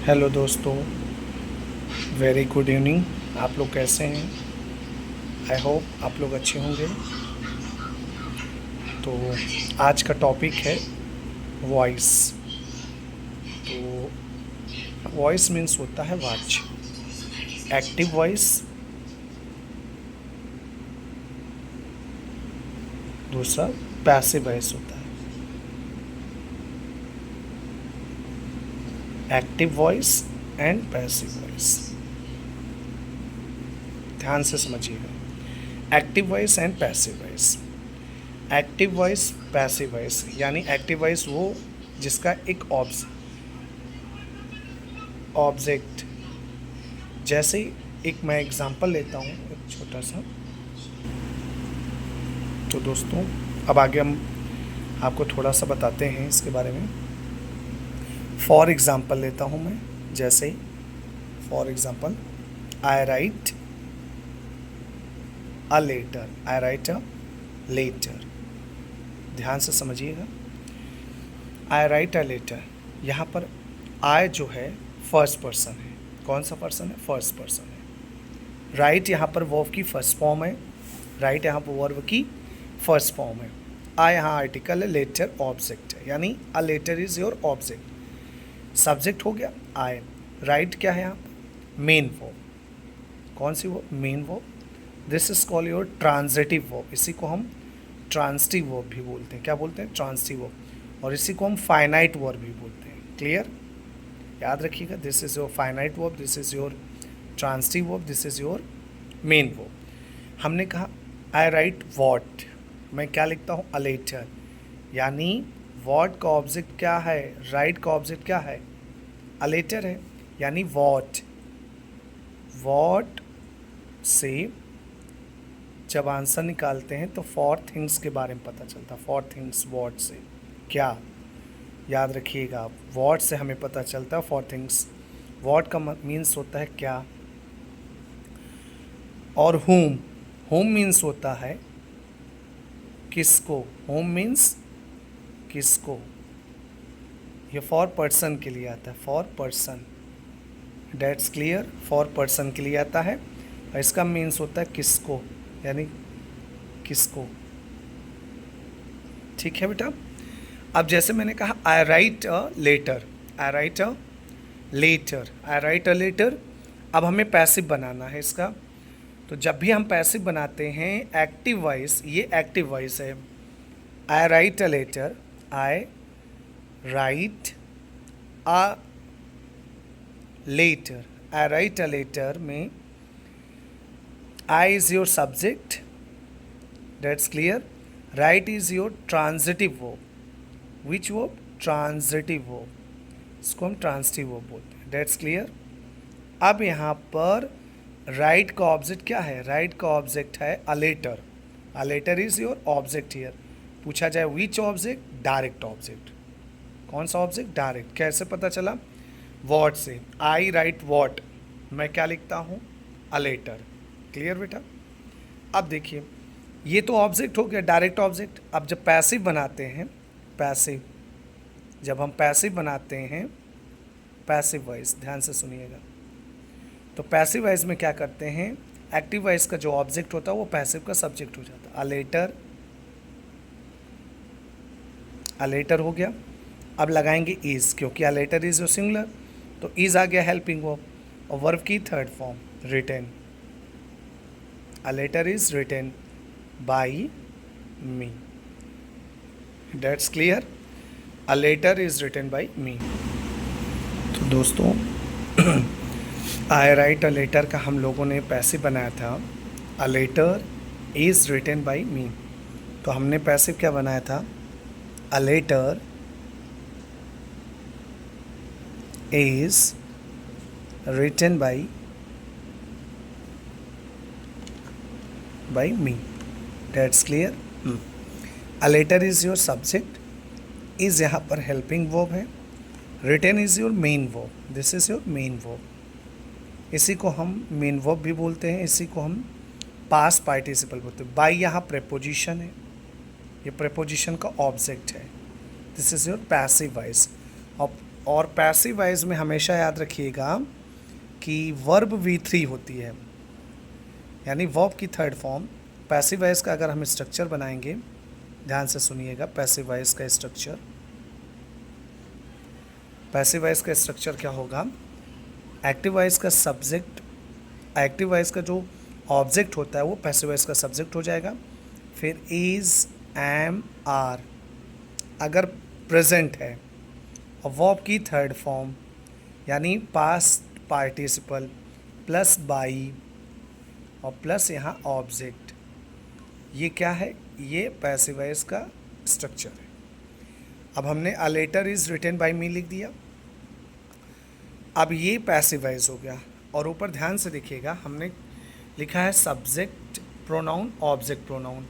Hello दोस्तों, very good evening. आप लोग कैसे हैं? आई होप आप लोग अच्छे होंगे। तो आज का टॉपिक है वॉइस। तो वॉइस मीन्स होता है आवाज। एक्टिव वॉइस, दूसरा पैसिव वॉइस होता है। Active voice and passive voice, ध्यान से समझिएगा। Active voice and passive voice. Active voice, passive voice, यानी एक्टिव वॉइस वो जिसका एक ऑब्जेक्ट, जैसे एक मैं एग्जांपल लेता हूँ एक छोटा सा। तो दोस्तों, अब आगे हम आपको थोड़ा सा बताते हैं इसके बारे में। फॉर एग्जांपल लेता हूँ मैं, जैसे for example I write a letter. I write a letter, ध्यान से समझिएगा। आई राइट अ लेटर, यहाँ पर आई जो है फर्स्ट पर्सन है। कौन सा पर्सन है? फर्स्ट पर्सन है। राइट यहाँ पर वर्ब की फर्स्ट फॉर्म है। राइट यहाँ पर वर्ब की फर्स्ट फॉर्म है। आई यहाँ आर्टिकल है, लेटर ऑब्जेक्ट है, यानी a letter is your object. Subject हो गया आई। राइट क्या है यहाँ पर? Main verb. कौन सी verb? Main verb. This is call your transitive verb. इसी को हम ट्रांजिटिव वर्ब भी बोलते हैं। क्या बोलते हैं? Transitive verb. और इसी को हम फाइनाइट वर्ब भी बोलते हैं। क्लियर? याद रखिएगा, this is your finite verb, this is your transitive verb, this is your main verb. हमने कहा आई राइट वॉट, मैं क्या लिखता हूँ? A letter. यानी वॉट का ऑब्जेक्ट क्या है? राइट का ऑब्जेक्ट क्या है? अ लेटर है, यानी वॉट। वॉट से जब आंसर निकालते हैं तो फॉर थिंग्स के बारे में पता चलता है। फॉर थिंग्स, वॉट से क्या, याद रखिएगा आप। वॉट से हमें पता चलता है फॉर थिंग्स। वॉट का मीन्स होता है क्या। और होम, होम मीन्स होता है किसको। होम मीन्स किसको। ये फॉर पर्सन के लिए आता है। For person, that's clear. For person के लिए आता है और इसका मीन्स होता है किसको, यानी किसको। ठीक है बेटा। अब जैसे मैंने कहा I write a letter. I write a letter. I write a letter. अब हमें पैसिव बनाना है इसका। तो जब भी हम पैसिव बनाते हैं एक्टिव वॉइस, ये एक्टिव वॉइस है। I write a letter. I write a letter. I write a letter में I is your subject, that's clear. Write is your transitive verb. Which verb? Transitive verb. इसको हम transitive verb बोलते हैं, that's clear. अब यहाँ पर right का object क्या है? राइट का ऑब्जेक्ट है a letter. A letter is your object here. पूछा जाए विच ऑब्जेक्ट? Direct object. कौन सा ऑब्जेक्ट? डायरेक्ट। कैसे पता चला? वॉट से। आई राइट वॉट, मैं क्या लिखता हूँ? A letter. क्लियर बेटा? अब देखिए, ये तो ऑब्जेक्ट हो गया, डायरेक्ट ऑब्जेक्ट। अब जब पैसिव बनाते हैं, पैसिव, जब हम पैसिव बनाते हैं, पैसिव वॉइस, ध्यान से सुनिएगा। तो पैसिव वॉइस में क्या करते हैं? एक्टिव वॉइस का जो ऑब्जेक्ट होता है वो पैसिव का सब्जेक्ट हो जाता है। अ लेटर, अ लेटर हो गया। अब लगाएंगे इज, क्योंकि अ लेटर इज जो सिंगुलर, तो इज आ गया हेल्पिंग वर्ब। और वर्ब की third form written. A letter is written by me, that's clear. A letter is written by me. तो दोस्तों, आई राइट अ लेटर का हम लोगों ने पैसिव बनाया था। A letter is written by me, तो हमने पैसिव क्या बनाया था? A letter is written by me, that's clear. A letter is your subject. Is यहाँ पर हेल्पिंग वर्ब है। Written is your main verb, this is your main verb. इसी को हम मेन वर्ब भी बोलते हैं, इसी को हम पास्ट पार्टिसिपल बोलते हैं। बाई यहाँ प्रेपोजिशन है, ये प्रेपोजिशन का ऑब्जेक्ट है। This is your passive voice. और और पैसिव वॉइस में हमेशा याद रखिएगा कि वर्ब V3 होती है, यानी वर्ब की थर्ड फॉर्म। पैसिव वॉइस का अगर हम स्ट्रक्चर बनाएंगे, ध्यान से सुनिएगा, पैसिव वॉइस का स्ट्रक्चर, पैसिव वॉइस का स्ट्रक्चर क्या होगा? एक्टिव वॉइस का सब्जेक्ट, एक्टिव वॉइस का जो ऑब्जेक्ट होता है वो पैसिव वॉइस का सब्जेक्ट हो जाएगा। फिर इज, एम, आर अगर प्रेजेंट है, और वर्ब की थर्ड फॉर्म यानी पास्ट पार्टिसिपल प्लस बाई और प्लस यहाँ ऑब्जेक्ट, ये क्या है? ये पैसिव वॉइस का स्ट्रक्चर है। अब हमने a letter is written by me लिख दिया। अब ये पैसिव वॉइस हो गया, और ऊपर ध्यान से देखिएगा हमने लिखा है सब्जेक्ट प्रोनाउन, ऑब्जेक्ट प्रोनाउन।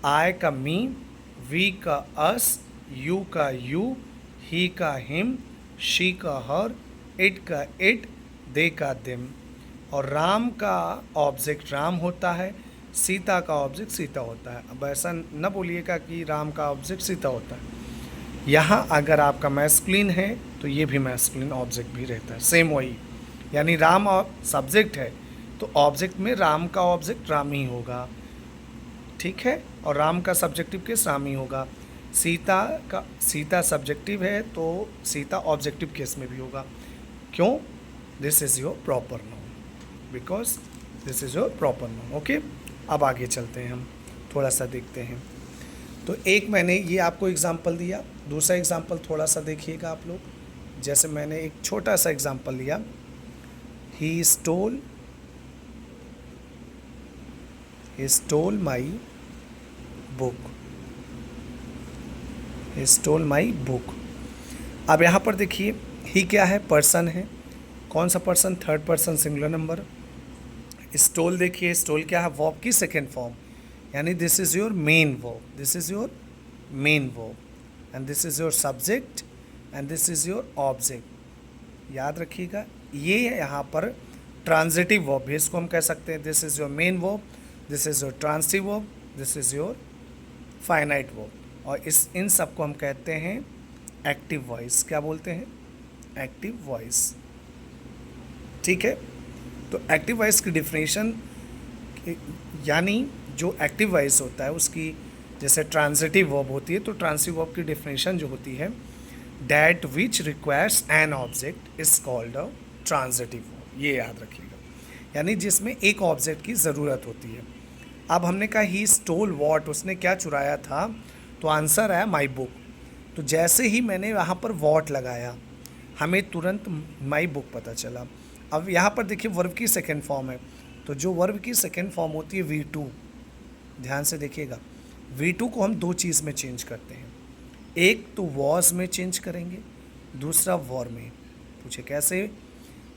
आई का मी, वी का अस, यू का यू, ही का हिम, शी का हर, इट का इट, दे का देम। और राम का ऑब्जेक्ट राम होता है, सीता का ऑब्जेक्ट सीता होता है। अब ऐसा न बोलिएगा कि राम का ऑब्जेक्ट सीता होता है। यहाँ अगर आपका मैस्कुलिन है तो ये भी मैस्कुलिन ऑब्जेक्ट भी रहता है, सेम वही। यानी राम सब्जेक्ट है तो ऑब्जेक्ट में राम का ऑब्जेक्ट राम ही होगा, ठीक है, और राम का सब्जेक्टिव केस राम ही होगा। सीता सब्जेक्टिव है तो सीता ऑब्जेक्टिव केस में भी होगा। क्यों? This is your proper noun, because this is your proper noun. Okay, अब आगे चलते हैं, हम थोड़ा सा देखते हैं। तो एक मैंने ये आपको एग्जांपल दिया, दूसरा एग्जांपल थोड़ा सा देखिएगा आप लोग। जैसे मैंने एक छोटा सा एग्जांपल लिया, he stole my book, he stole my book. अब यहाँ पर देखिए ही क्या है? पर्सन है। कौन सा person? Third person singular number. Stole देखिए, स्टोल क्या है? वर्ब की सेकेंड फॉर्म, यानी this is your main verb, this is your main verb, and this is your subject, and this is your object. याद रखिएगा, ये है यहाँ पर ट्रांजिटिव वर्ब है, इसको हम कह सकते हैं this is your main verb, this is your transitive verb, this is your finite verb. और इन सब को हम कहते हैं एक्टिव वॉइस। क्या बोलते हैं? एक्टिव वॉइस, ठीक है। तो एक्टिव वॉइस की डिफिनेशन, यानी जो एक्टिव वॉइस होता है उसकी जैसे ट्रांजिटिव वर्ब होती है, तो ट्रांसिटिव वर्ब की डिफिनेशन जो होती है, that which requires an object is called a transitive verb. ये याद रखिएगा, यानी जिसमें एक ऑब्जेक्ट की ज़रूरत होती है। अब हमने कहा ही स्टोल वॉट, उसने क्या चुराया था? तो आंसर आया माई बुक। तो जैसे ही मैंने यहाँ पर वॉट लगाया, हमें तुरंत माई बुक पता चला। अब यहाँ पर देखिए वर्ब की सेकेंड फॉर्म है, तो जो वर्ब की सेकेंड फॉर्म होती है V2, ध्यान से देखिएगा, V2 को हम दो चीज़ में चेंज करते हैं, एक तो वॉज में चेंज करेंगे, दूसरा वॉर में। पूछे कैसे?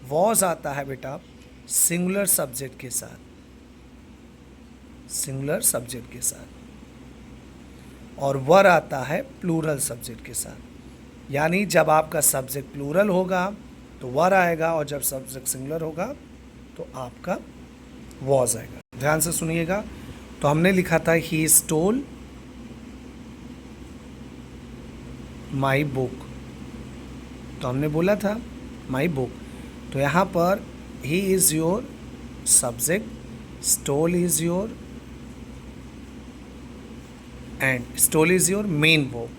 वॉज आता है बेटा सिंगुलर सब्जेक्ट के साथ, सिंगुलर सब्जेक्ट के साथ, और वर आता है प्लूरल सब्जेक्ट के साथ। यानी जब आपका सब्जेक्ट प्लूरल होगा तो वर आएगा, और जब सब्जेक्ट सिंगुलर होगा तो आपका वॉज आएगा। ध्यान से सुनिएगा। तो हमने लिखा था ही स्टोल माई बुक, तो हमने बोला था माई बुक, तो यहाँ पर he is your subject, stole is your, and stole is your main verb,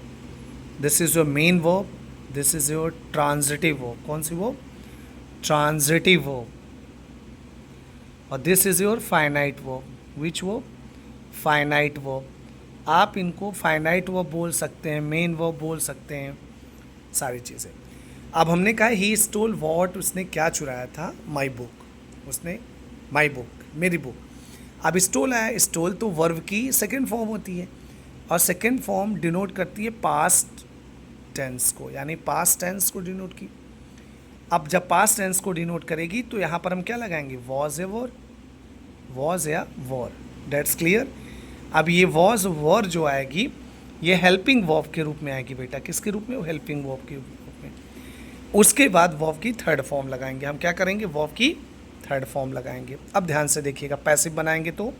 this is your main verb, this is your transitive verb. कौन सी वर्ब? Transitive verb. और this is your finite verb. Which verb? Finite verb. आप इनको finite verb बोल सकते हैं, main verb बोल सकते हैं, सारी चीज़ें। अब हमने कहा ही स्टोल वॉट, उसने क्या चुराया था? माई बुक, उसने माई बुक, मेरी बुक। अब स्टोल आया, स्टोल तो वर्ब की सेकेंड फॉर्म होती है, और सेकेंड फॉर्म डिनोट करती है पास्ट टेंस को, यानी पास्ट टेंस को डिनोट की। अब जब पास्ट टेंस को डिनोट करेगी तो यहाँ पर हम क्या लगाएंगे? वॉज या वॉर, वॉज या वॉर। That's clear. अब ये वॉज वॉर जो आएगी, ये हेल्पिंग वर्ब के रूप में आएगी बेटा। किसके रूप में? वो हेल्पिंग वर्ब के रूप में। उसके बाद वर्ब की थर्ड फॉर्म लगाएंगे। हम क्या करेंगे? वर्ब की थर्ड फॉर्म लगाएंगे। अब ध्यान से देखिएगा, पैसिव बनाएंगे तो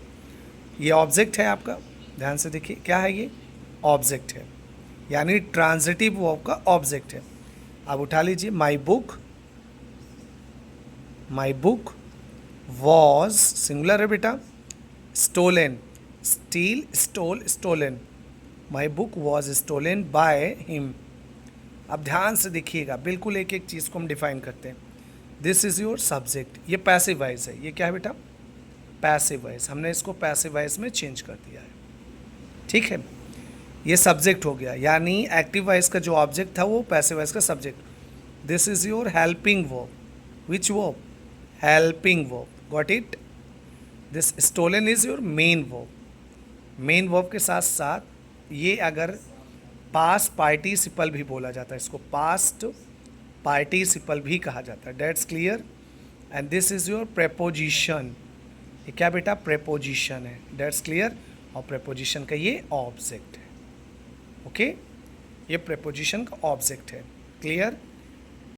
ये ऑब्जेक्ट है आपका, ध्यान से देखिए क्या है, ये ऑब्जेक्ट है, यानी ट्रांजिटिव वर्ब का ऑब्जेक्ट है। अब उठा लीजिए, माई बुक वॉज सिंगुलर है बेटा, stolen, steal, stole, stolen, my book was stolen by him. अब ध्यान से देखिएगा, बिल्कुल एक एक चीज़ को हम डिफाइन करते हैं। दिस इज़ योर सब्जेक्ट, ये पैसिव वॉइस है, ये क्या है बेटा, पैसिव वॉइस, हमने इसको पैसिव वॉइस में चेंज कर दिया है, ठीक है। ये सब्जेक्ट हो गया, यानी एक्टिव वॉइस का जो ऑब्जेक्ट था वो पैसिव वॉइस का subject. This is your helping verb, which verb, helping verb, got it. This stolen is your main verb, main verb के साथ साथ ये अगर पास्ट पार्टिसिपल भी बोला जाता है, इसको पास्ट पार्टिसिपल भी कहा जाता है, that's clear. And this is your preposition, ये क्या बेटा, प्रेपोजिशन है, डेट्स क्लियर। और प्रेपोजिशन का ये ऑब्जेक्ट है, ओके, ये प्रेपोजिशन का ऑब्जेक्ट है, क्लियर।